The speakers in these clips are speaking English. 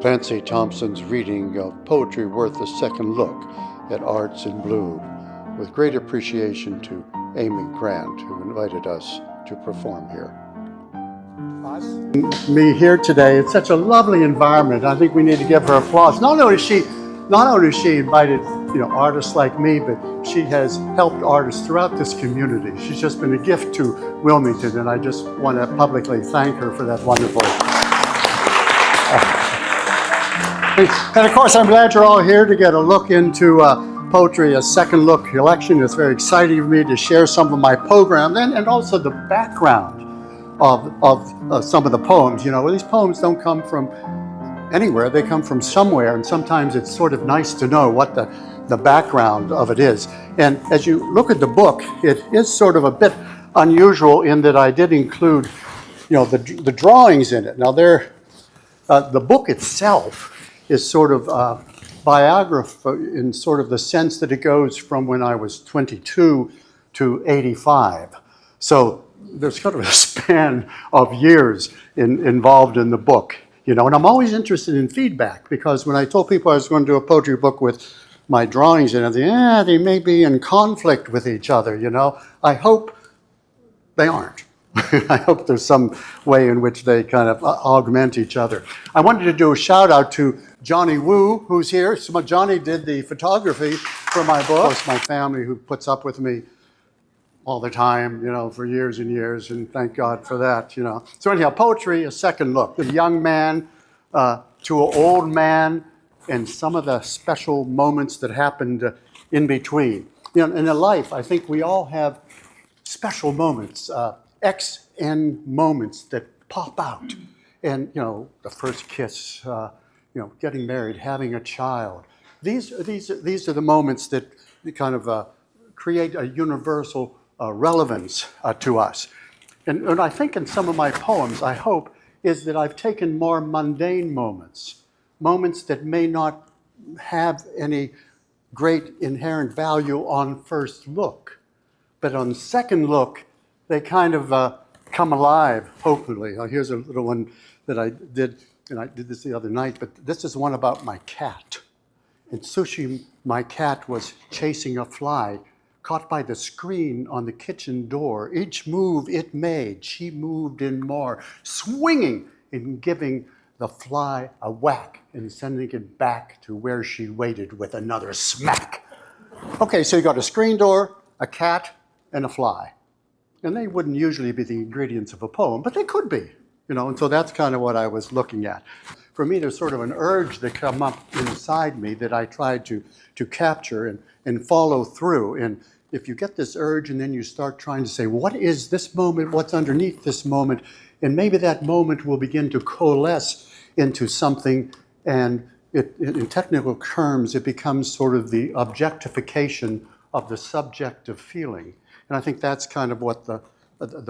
Clancy Thompson's reading of Poetry Worth a Second Look at Arts in Bloom, with great appreciation to Amy Grant, who invited us to perform here. Me here today, it's such a lovely environment. I think we need to give her applause. Not only is she invited, artists like me, but she has helped artists throughout this community. She's just been a gift to Wilmington, and I just want to publicly thank her for that wonderful. And of course, I'm glad you're all here to get a look into Poetry, a Second Look collection. It's very exciting for me to share some of my program and also the background of some of the poems. These poems don't come from anywhere, they come from somewhere, and sometimes it's sort of nice to know what the background of it is. And as you look at the book, it is sort of a bit unusual in that I did include, the drawings in it. Now, the book itself is sort of biography in sort of the sense that it goes from when I was 22 to 85. So there's kind of a span of years involved in the book, and I'm always interested in feedback, because when I told people I was going to do a poetry book with my drawings in it, they may be in conflict with each other, I hope they aren't. I hope there's some way in which they kind of augment each other. I wanted to do a shout out to Johnny Wu, who's here. So Johnny did the photography for my book. Of course, my family, who puts up with me all the time, for years and years, and thank God for that, So anyhow, Poetry, a Second Look. A young man to an old man, and some of the special moments that happened in between. In a life, I think we all have special moments, XN moments that pop out. And, the first kiss, getting married, having a child. These are the moments that kind of create a universal relevance to us. And I think in some of my poems, I hope, is that I've taken more mundane moments that may not have any great inherent value on first look, but on second look, they kind of come alive, hopefully. Here's a little one that I did, and I did this the other night, but this is one about my cat. And Sushi, my cat, was chasing a fly, caught by the screen on the kitchen door. Each move it made, she moved in more, swinging and giving the fly a whack and sending it back to where she waited with another smack. Okay, so you got a screen door, a cat, and a fly. And they wouldn't usually be the ingredients of a poem, but they could be, and so that's kind of what I was looking at. For me, there's sort of an urge that come up inside me that I tried to capture and follow through. And if you get this urge and then you start trying to say, what is this moment, what's underneath this moment, and maybe that moment will begin to coalesce into something, and in technical terms, it becomes sort of the objectification of the subjective feeling. And I think that's kind of what the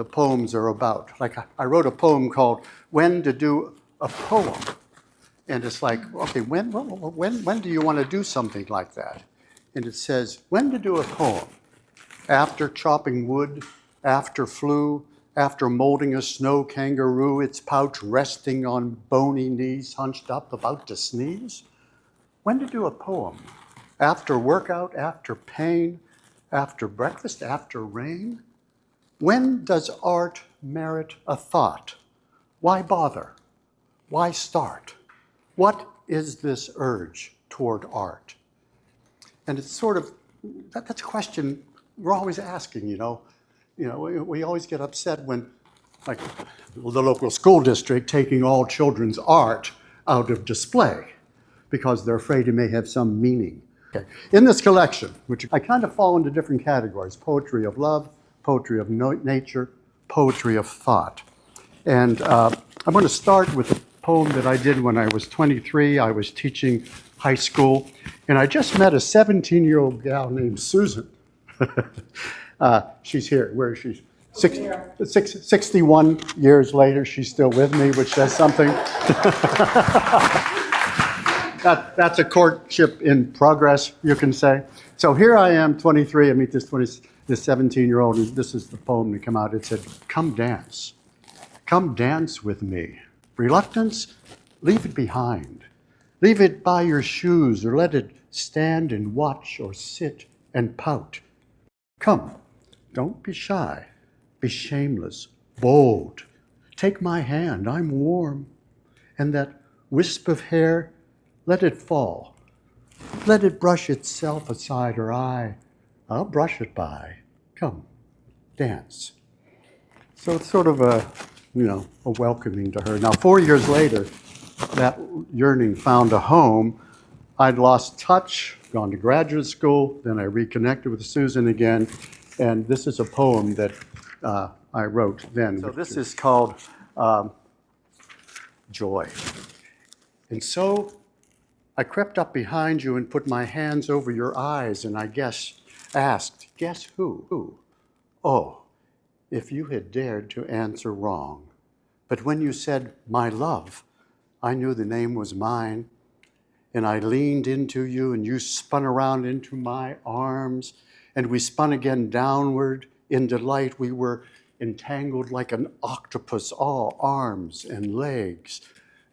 poems are about. Like I wrote a poem called When to Do a Poem. And it's like, okay, when do you want to do something like that? And it says, when to do a poem? After chopping wood, after flu, after molding a snow kangaroo, its pouch resting on bony knees, hunched up, about to sneeze? When to do a poem? After workout, after pain, after breakfast, after rain? When does art merit a thought? Why bother? Why start? What is this urge toward art? And it's sort of, that's a question we're always asking, we always get upset when, like, the local school district taking all children's art out of display because they're afraid it may have some meaning. Okay. In this collection, which I kind of fall into different categories: poetry of love, poetry of nature, poetry of thought. And I'm going to start with a poem that I did when I was 23. I was teaching high school, and I just met a 17-year-old gal named Susan. She's here. Where is she? 61 years later, she's still with me, which says something. That's a courtship in progress, you can say. So here I am, 23. I meet this 17-year-old, and this is the poem that came out. It said, "Come dance. Come dance with me. Reluctance, leave it behind. Leave it by your shoes, or let it stand and watch, or sit and pout. Come, don't be shy, be shameless, bold. Take my hand, I'm warm. And that wisp of hair, let it fall. Let it brush itself aside, or I'll brush it by. Come, dance. So it's sort of a welcoming to her. Now, 4 years later, that yearning found a home. I'd lost touch, gone to graduate school, then I reconnected with Susan again, and this is a poem that I wrote then. So this is called Joy. And so I crept up behind you and put my hands over your eyes, and I asked, guess who? Who? Oh, if you had dared to answer wrong. But when you said, my love, I knew the name was mine, and I leaned into you, and you spun around into my arms, and we spun again downward in delight. We were entangled like an octopus, all arms and legs,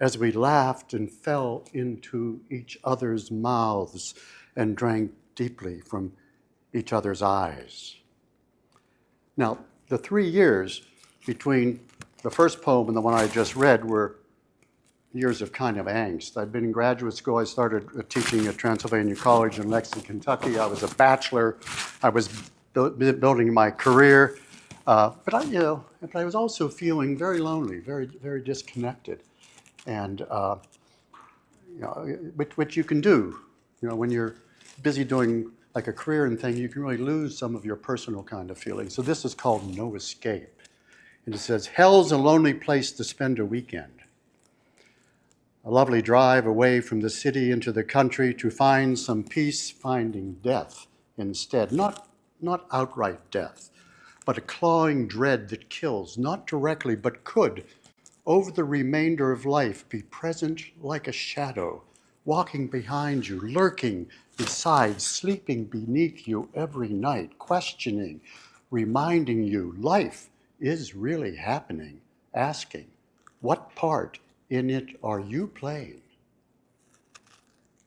as we laughed and fell into each other's mouths and drank deeply from each other's eyes. Now, the 3 years between the first poem and the one I just read were years of kind of angst. I'd been in graduate school. I started teaching at Transylvania College in Lexington, Kentucky. I was a bachelor. I was building my career, but I was also feeling very lonely, very, very disconnected, and which you can do, when you're busy doing like a career and thing, you can really lose some of your personal kind of feelings. So this is called No Escape, and it says, hell's a lonely place to spend a weekend. A lovely drive away from the city into the country to find some peace, finding death instead. Not outright death, but a clawing dread that kills, not directly, but could, over the remainder of life, be present like a shadow, walking behind you, lurking beside, sleeping beneath you every night, questioning, reminding you life is really happening, asking, what part in it are you playing?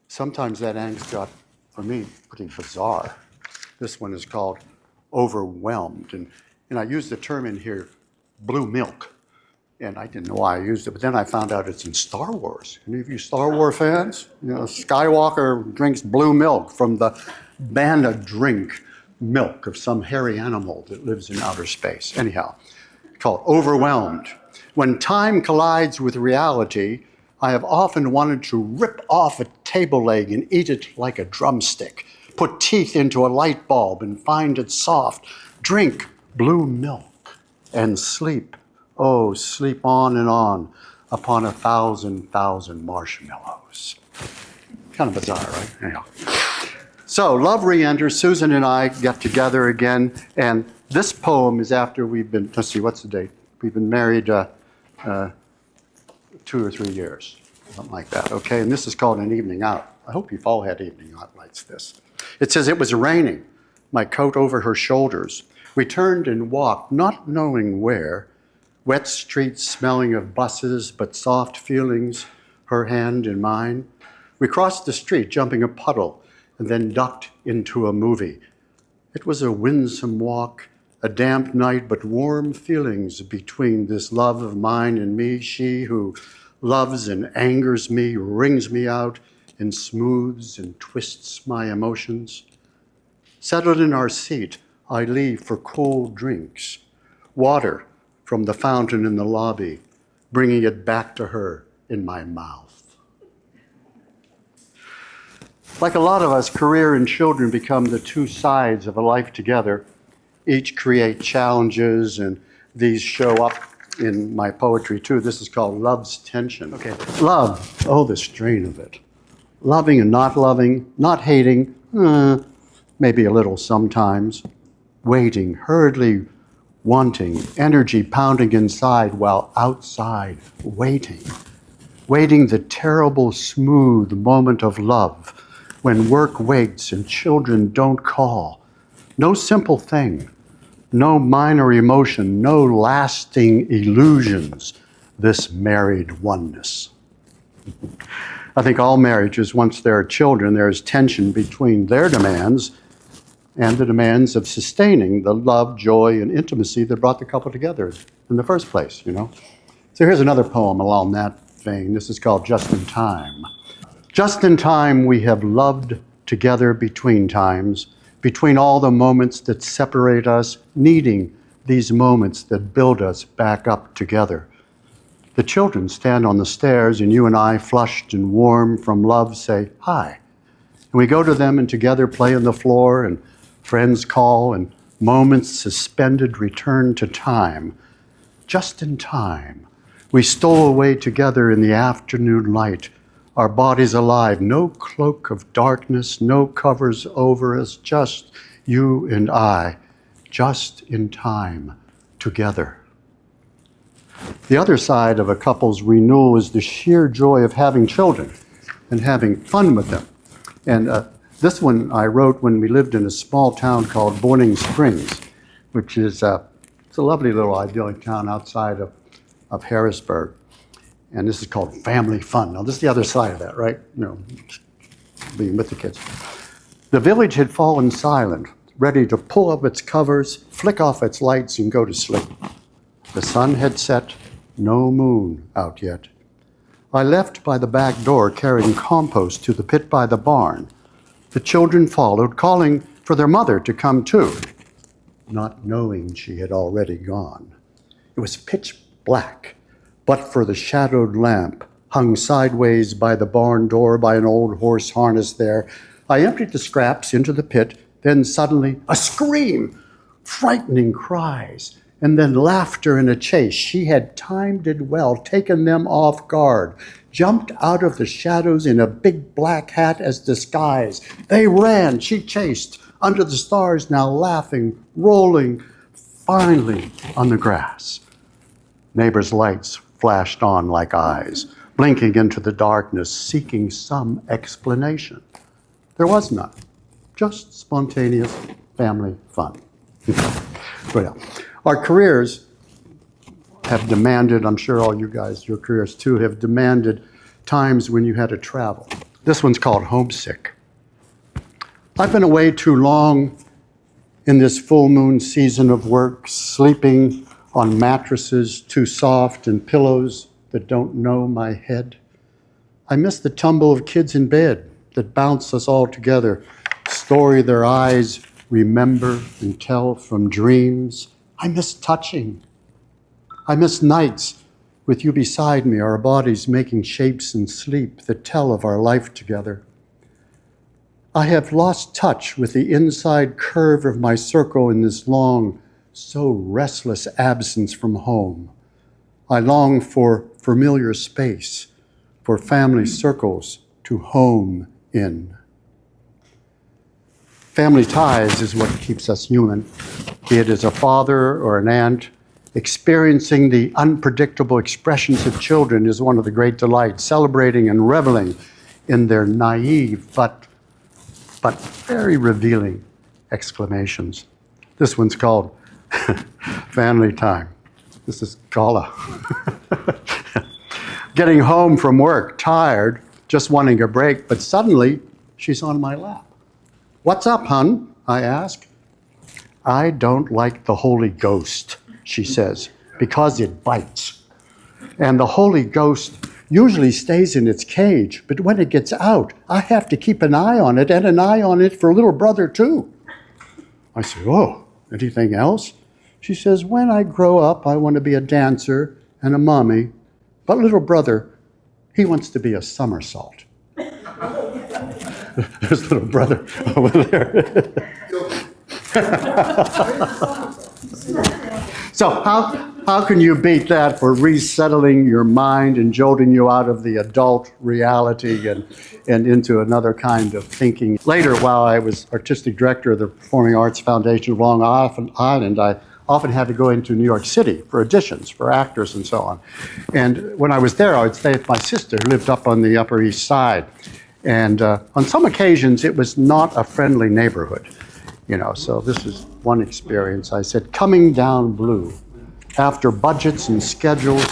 Sometimes that angst got, for me, pretty bizarre. This one is called Overwhelmed. And I use the term in here, blue milk. And I didn't know why I used it, but then I found out it's in Star Wars. Any of you Star Wars fans? Skywalker drinks blue milk from the banana drink milk of some hairy animal that lives in outer space. Anyhow, called Overwhelmed. When time collides with reality, I have often wanted to rip off a table leg and eat it like a drumstick, put teeth into a light bulb and find it soft, drink blue milk and sleep. Oh, sleep on and on upon 1,000 marshmallows. Kind of bizarre, right? Anyhow. So love re-enters. Susan and I get together again, and this poem is after we've been, let's see, what's the date? We've been married 2 or 3 years, something like that, okay? And this is called An Evening Out. I hope you've all had evening out lights this. It says, it was raining, my coat over her shoulders. We turned and walked, not knowing where, wet streets smelling of buses, but soft feelings, her hand in mine. We crossed the street, jumping a puddle, and then ducked into a movie. It was a winsome walk, a damp night, but warm feelings between this love of mine and me. She who loves and angers me, wrings me out, and smooths and twists my emotions. Settled in our seat, I leave for cold drinks, water from the fountain in the lobby, bringing it back to her in my mouth. Like a lot of us, career and children become the two sides of a life together. Each create challenges, and these show up in my poetry too. This is called Love's Tension. Okay, love, oh, the strain of it. Loving and not hating, maybe a little sometimes. Waiting, hurriedly wanting, energy pounding inside while outside waiting. Waiting the terrible, smooth moment of love when work waits and children don't call. No simple thing, no minor emotion, no lasting illusions, this married oneness. I think all marriages, once there are children, there is tension between their demands and the demands of sustaining the love, joy, and intimacy that brought the couple together in the first place, you know? So here's another poem along that vein. This is called Just in Time. Just in time we have loved together between times, between all the moments that separate us, needing these moments that build us back up together. The children stand on the stairs and you and I, flushed and warm from love, say hi. And we go to them and together play on the floor, and friends call, and moments suspended return to time. Just in time, we stole away together in the afternoon light, our bodies alive, no cloak of darkness, no covers over us, just you and I, just in time, together. The other side of a couple's renewal is the sheer joy of having children and having fun with them. And this one I wrote when we lived in a small town called Boiling Springs, which is it's a lovely little idyllic town outside of Harrisburg. And this is called family fun. Now, this is the other side of that, right? You know, being with the kids. The village had fallen silent, ready to pull up its covers, flick off its lights, and go to sleep. The sun had set, no moon out yet. I left by the back door carrying compost to the pit by the barn. The children followed, calling for their mother to come too, not knowing she had already gone. It was pitch black, but for the shadowed lamp hung sideways by the barn door by an old horse harness there. I emptied the scraps into the pit, then suddenly a scream, frightening cries, and then laughter in a chase. She had timed it well, taken them off guard, jumped out of the shadows in a big black hat as disguise. They ran, she chased, under the stars now laughing, rolling, finally on the grass. Neighbors' lights flashed on like eyes, blinking into the darkness, seeking some explanation. There was none, just spontaneous family fun. But yeah. Our careers have demanded, I'm sure all you guys, your careers too, have demanded times when you had to travel. This one's called Homesick. I've been away too long in this full moon season of work, sleeping on mattresses too soft and pillows that don't know my head. I miss the tumble of kids in bed that bounce us all together, story their eyes remember and tell from dreams. I miss touching. I miss nights with you beside me, our bodies making shapes in sleep that tell of our life together. I have lost touch with the inside curve of my circle in this long, so restless absence from home. I long for familiar space, for family circles to home in. Family ties is what keeps us human, be it as a father or an aunt. Experiencing the unpredictable expressions of children is one of the great delights, celebrating and reveling in their naive but very revealing exclamations. This one's called Family Time. This is Gala. Getting home from work, tired, just wanting a break, but suddenly she's on my lap. "What's up, hon?" I ask. "I don't like the Holy Ghost," she says, "because it bites. And the Holy Ghost usually stays in its cage, but when it gets out, I have to keep an eye on it and an eye on it for little brother too." I say, "Oh, anything else?" She says, "When I grow up, I want to be a dancer and a mommy, but little brother, he wants to be a somersault." There's little brother over there. So how can you beat that for resettling your mind and jolting you out of the adult reality and into another kind of thinking? Later, while I was artistic director of the Performing Arts Foundation of Long Island, I often had to go into New York City for auditions for actors and so on. And when I was there, I would stay with my sister who lived up on the Upper East Side. And on some occasions, it was not a friendly neighborhood, you know. So this is one experience. I said, "Coming down blue, after budgets and schedules,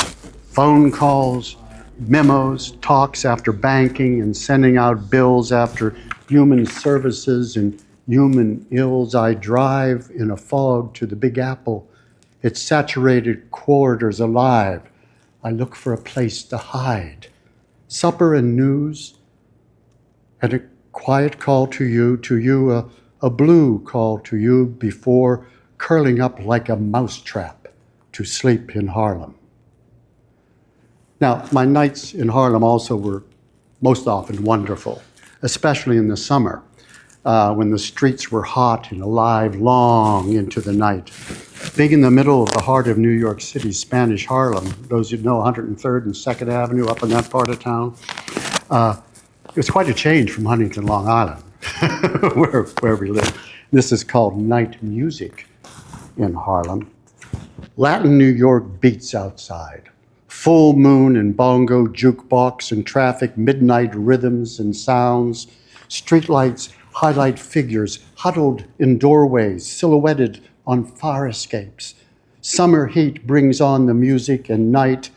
phone calls, memos, talks after banking, and sending out bills after human services and human ills. I drive in a fog to the Big Apple, its saturated corridors alive. I look for a place to hide. Supper and news, and a quiet call to you, a blue call to you before curling up like a mousetrap to sleep in Harlem. Now, my nights in Harlem also were most often wonderful, especially in the summer, when the streets were hot and alive long into the night. Being in the middle of the heart of New York City, Spanish Harlem, those who know 103rd and 2nd Avenue up in that part of town, it was quite a change from Huntington, Long Island, where we live. This is called night music in Harlem. Latin New York beats outside. Full moon and bongo jukebox and traffic, midnight rhythms and sounds. Streetlights highlight figures huddled in doorways, silhouetted on fire escapes. Summer heat brings on the music, and night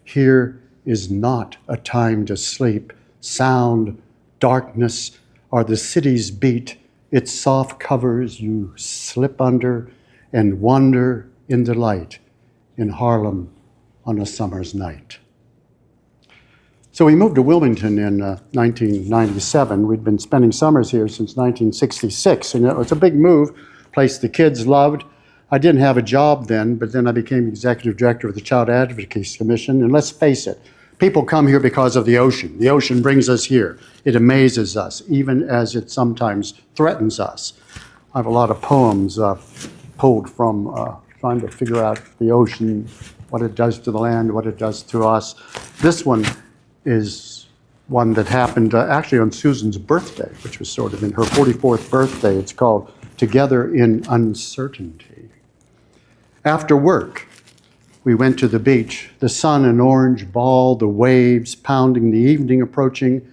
here is not a time to sleep. Sound, darkness are the city's beat. Its soft covers you slip under and wander in the light in Harlem on a summer's night. So we moved to Wilmington in 1997. We'd been spending summers here since 1966, and it was a big move, place the kids loved. I didn't have a job then, but then I became executive director of the Child Advocacy Commission, and let's face it, people come here because of the ocean. The ocean brings us here. It amazes us, even as it sometimes threatens us. I have a lot of poems pulled from trying to figure out the ocean, what it does to the land, what it does to us. This one is one that happened actually on Susan's birthday, which was sort of in her 44th birthday. It's called Together in Uncertainty. After work, we went to the beach, the sun an orange ball, the waves pounding, the evening approaching.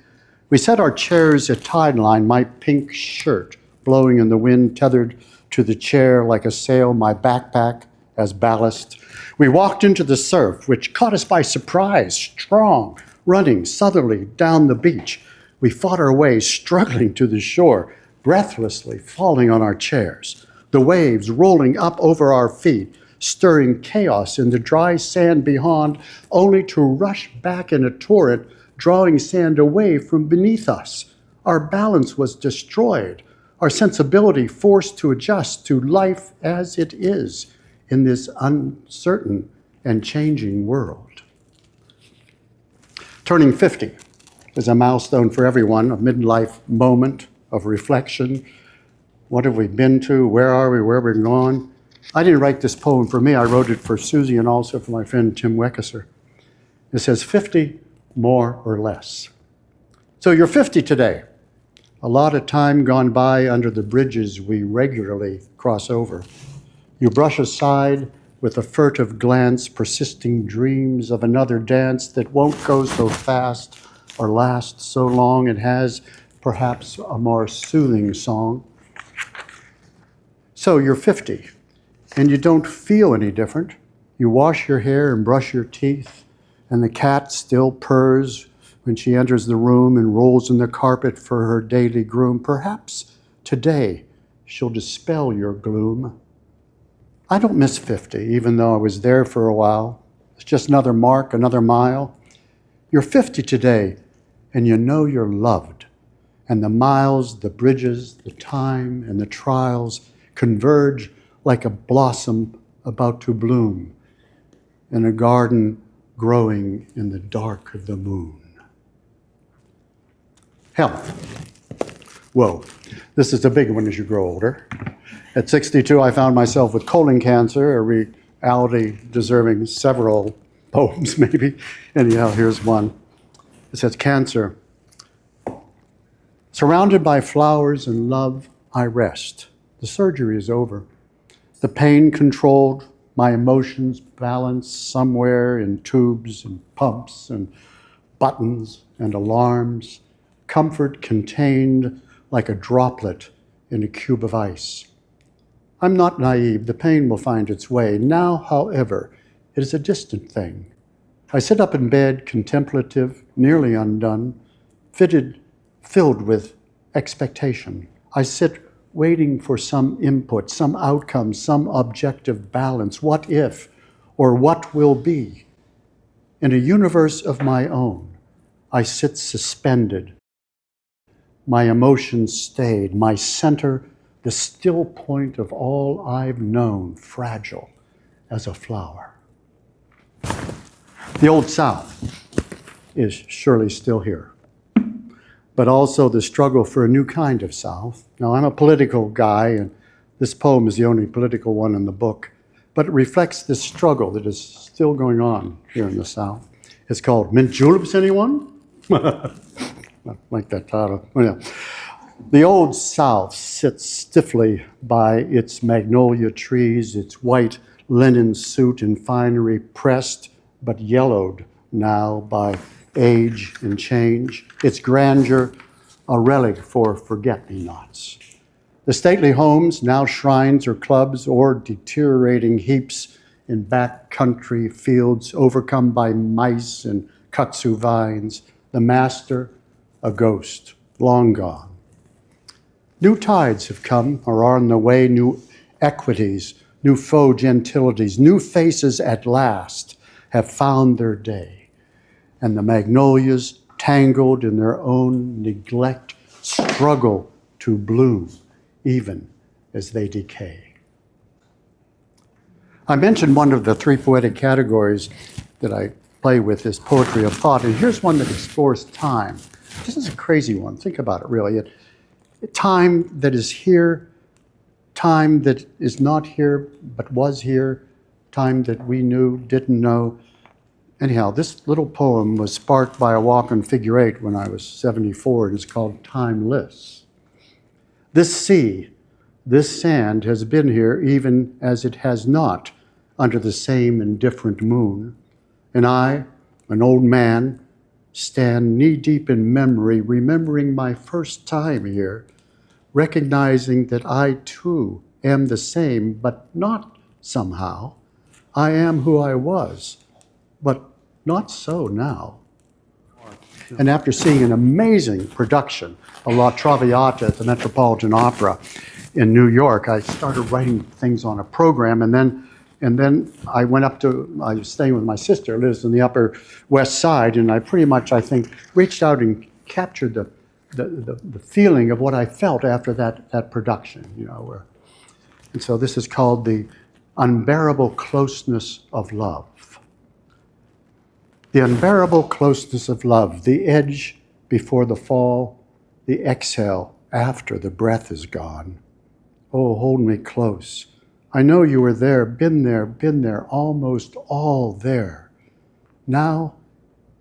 We set our chairs at tide line, my pink shirt blowing in the wind, tethered to the chair like a sail, my backpack as ballast. We walked into the surf, which caught us by surprise, strong, running southerly down the beach. We fought our way, struggling to the shore, breathlessly falling on our chairs. The waves rolling up over our feet, stirring chaos in the dry sand beyond, only to rush back in a torrent, drawing sand away from beneath us. Our balance was destroyed, our sensibility forced to adjust to life as it is in this uncertain and changing world. Turning 50 is a milestone for everyone, a midlife moment of reflection. What have we been to? Where are we? Where have we gone? I didn't write this poem for me. I wrote it for Susie and also for my friend Tim Weckesser. It says 50 more or less. So you're 50 today. A lot of time gone by under the bridges we regularly cross over. You brush aside with a furtive glance persisting dreams of another dance that won't go so fast or last so long. It has perhaps a more soothing song. So you're 50 and you don't feel any different. You wash your hair and brush your teeth, and the cat still purrs when she enters the room and rolls in the carpet for her daily groom. Perhaps today she'll dispel your gloom. I don't miss 50, even though I was there for a while. It's just another mark, another mile. You're 50 today, and you know you're loved. And the miles, the bridges, the time, and the trials converge like a blossom about to bloom in a garden growing in the dark of the moon. Health. Whoa, this is a big one as you grow older. At 62, I found myself with colon cancer, a reality deserving several poems maybe. Anyhow, here's one. It says, cancer. Surrounded by flowers and love, I rest. The surgery is over. The pain controlled, my emotions balanced somewhere in tubes and pumps and buttons and alarms. Comfort contained like a droplet in a cube of ice. I'm not naive. The pain will find its way. Now, however, it is a distant thing. I sit up in bed, contemplative, nearly undone, filled with expectation. I sit waiting for some input, some outcome, some objective balance. What if, or what will be? In a universe of my own, I sit suspended, my emotions stayed, my center, the still point of all I've known, fragile as a flower. The Old South is surely still here, but also the struggle for a new kind of South. Now, I'm a political guy, and this poem is the only political one in the book, but it reflects this struggle that is still going on here in the South. It's called Mint Juleps, anyone? I like that title. Oh, yeah. The Old South sits stiffly by its magnolia trees, its white linen suit and finery pressed but yellowed now by age and change, its grandeur a relic for forget-me-nots. The stately homes, now shrines or clubs or deteriorating heaps in back-country fields overcome by mice and kudzu vines, the master a ghost, long gone. New tides have come or are on the way, new equities, new faux gentilities, new faces at last have found their day, and the magnolias, tangled in their own neglect, struggle to bloom even as they decay. I mentioned one of the three poetic categories that I play with is poetry of thought, and here's one that explores time. This is a crazy one. Think about it, really. Time that is here, time that is not here but was here, time that we knew, didn't know. Anyhow, this little poem was sparked by a walk on Figure 8 when I was 74. It is called Timeless. This sea, this sand has been here even as it has not under the same indifferent moon. And I, an old man, stand knee-deep in memory, remembering my first time here, recognizing that I too am the same, but not somehow. I am who I was, but not so now. And after seeing an amazing production of La Traviata at the Metropolitan Opera in New York, I started writing things on a program, and then I went up to, I was staying with my sister, who lives in the Upper West Side, and I pretty much, I think, reached out and captured the feeling of what I felt after that production, you know. And so this is called The Unbearable Closeness of Love. The unbearable closeness of love, the edge before the fall, the exhale after the breath is gone. Oh, hold me close. I know you were there, been there, almost all there. Now,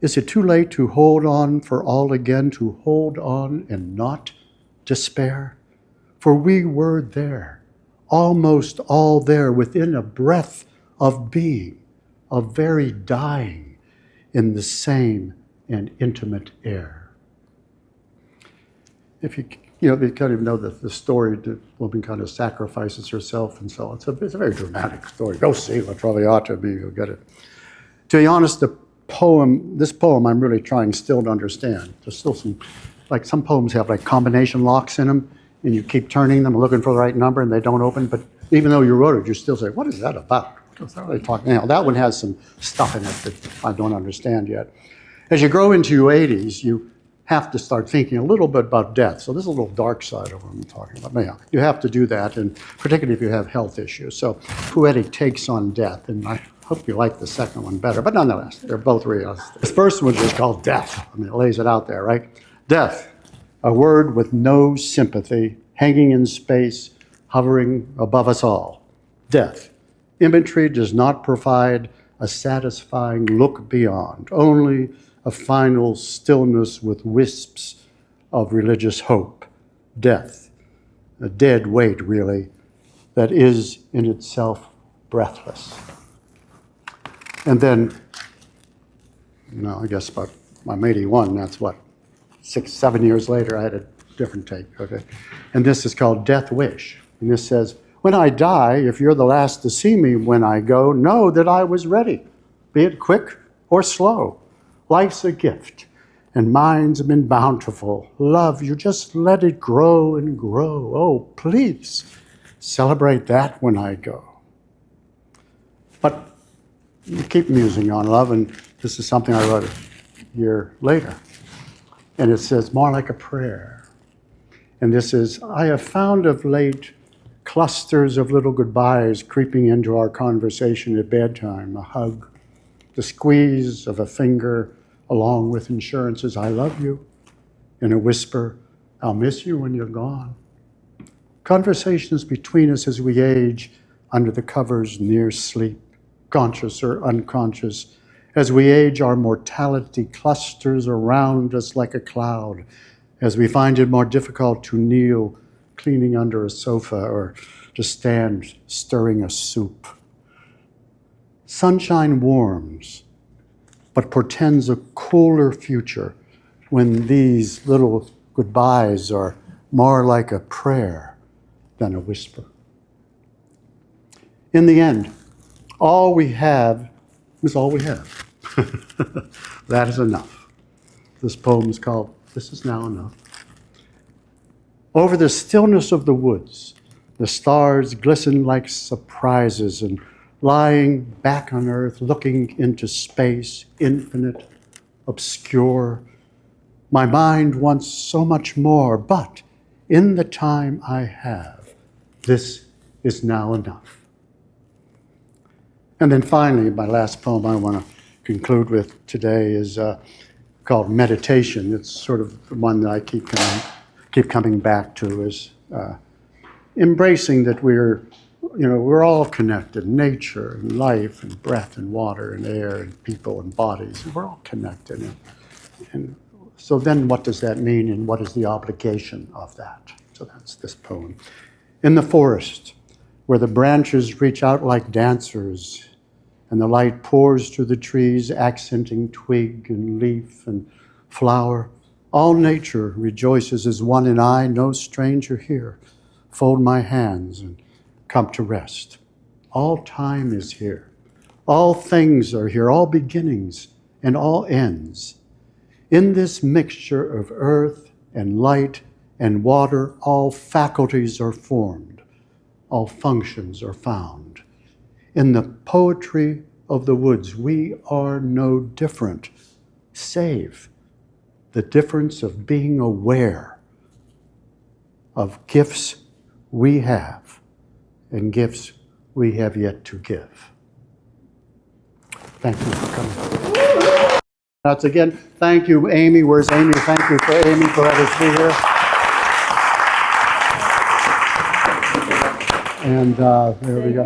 is it too late to hold on for all again, to hold on and not despair? For we were there, almost all there, within a breath of being, of very dying, in the same and intimate air. If you kind of know the story, the woman kind of sacrifices herself and so on. It's a very dramatic story. Go see La Traviata, maybe you'll get it. To be honest, this poem I'm really trying still to understand. There's still some poems have like combination locks in them, and you keep turning them, looking for the right number, and they don't open, but even though you wrote it, you still say, what is that about? What's that really talking? Now, that one has some stuff in it that I don't understand yet. As you grow into your 80s, you have to start thinking a little bit about death. So this is a little dark side of what I'm talking about. But yeah, you have to do that, and particularly if you have health issues. So poetic takes on death, and I hope you like the second one better. But nonetheless, they're both realistic. This first one is called Death. I mean, it lays it out there, right? Death, a word with no sympathy, hanging in space, hovering above us all. Death. Imagery does not provide a satisfying look beyond, only a final stillness with wisps of religious hope. Death, a dead weight, really, that is in itself breathless. And then, I guess about, I'm 81, that's what, 6, 7 years later, I had a different take, okay? And this is called Death Wish. And this says, when I die, if you're the last to see me when I go, know that I was ready. Be it quick or slow. Life's a gift, and mine's been bountiful. Love, you just let it grow and grow. Oh, please celebrate that when I go. But you keep musing on love, and this is something I wrote a year later. And it says, more like a prayer. And this is, I have found of late clusters of little goodbyes creeping into our conversation at bedtime, a hug, the squeeze of a finger, along with insurances, I love you, and a whisper, I'll miss you when you're gone. Conversations between us as we age under the covers near sleep, conscious or unconscious. As we age, our mortality clusters around us like a cloud, as we find it more difficult to kneel cleaning under a sofa or to stand stirring a soup. Sunshine warms, but portends a cooler future when these little goodbyes are more like a prayer than a whisper. In the end, all we have is all we have. That is enough. This poem is called This Is Now Enough. Over the stillness of the woods, the stars glisten like surprises, and lying back on earth, looking into space, infinite, obscure. My mind wants so much more, but in the time I have, this is now enough. And then finally, my last poem I want to conclude with today is called Meditation. It's sort of the one that I keep coming back to, is embracing that we're all connected, nature and life and breath and water and air and people and bodies. We're all connected. And so then what does that mean, and what is the obligation of that? So that's this poem. In the forest, where the branches reach out like dancers, and the light pours through the trees, accenting twig and leaf and flower, all nature rejoices as one, and I, no stranger here, fold my hands and come to rest. All time is here. All things are here, all beginnings and all ends. In this mixture of earth and light and water, all faculties are formed, all functions are found. In the poetry of the woods, we are no different, save the difference of being aware of gifts we have and gifts we have yet to give. Thank you for coming. Once again, thank you, Amy. Where's Amy? Thank you for Amy for letting us be here. And there we go.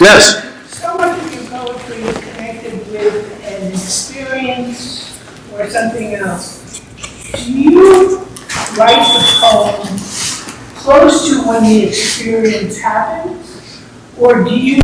Yes. So much of your poetry is connected with an experience or something else. Do you write the poem close to when the experience happens, or do you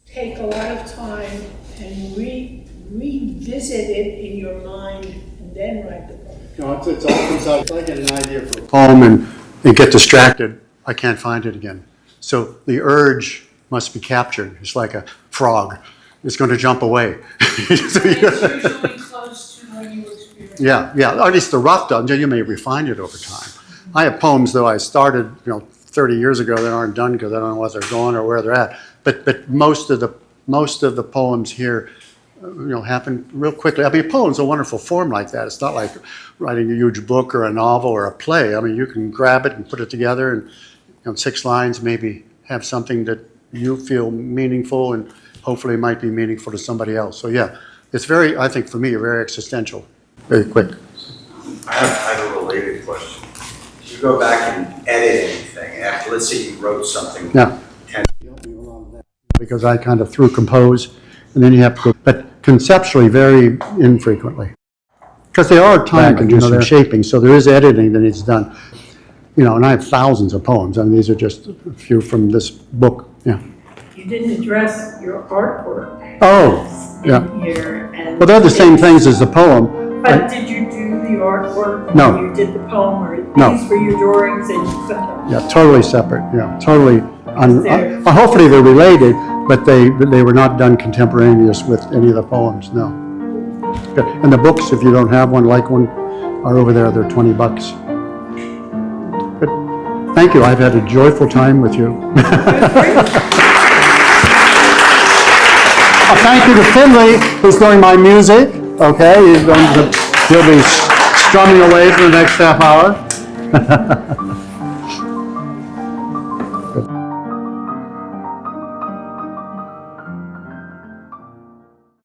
take a lot of time and revisit it in your mind and then write the poem? No, it's all comes out. If I get an idea for a poem and get distracted, I can't find it again. So the urge must be captured. It's like a frog. It's going to jump away. It's usually close to when you experience. Yeah, or at least the rough done. You may refine it over time. I have poems, though, I started 30 years ago that aren't done because I don't know where they're going or where they're at. But most of the poems here happen real quickly. I mean, a poem's a wonderful form like that. It's not like writing a huge book or a novel or a play. I mean, you can grab it and put it together and 6 lines maybe have something that you feel meaningful and hopefully might be meaningful to somebody else. So yeah, it's very, I think for me, very existential, very quick. I have a related question. If you go back and edit anything, after, let's say you wrote something. Yeah. Because I kind of through compose, and then you have to go, but conceptually very infrequently. Because they are time and do some shaping, so there is editing that needs done. And I have thousands of poems, and these are just a few from this book. Yeah. You didn't address your artwork. Oh, yeah. Here, and well, they're the same things as the poem. But did you do the artwork? No. You did the poem, or No. these were your drawings and you put them? Yeah, totally separate. Yeah, totally Hopefully they're related, but they were not done contemporaneous with any of the poems, no. Good. And the books, if you don't have one, like one, are over there. They're $20. Good. Thank you. I've had a joyful time with you. Thank you to Finley, who's doing my music. Okay, he'll be strumming away for the next half hour.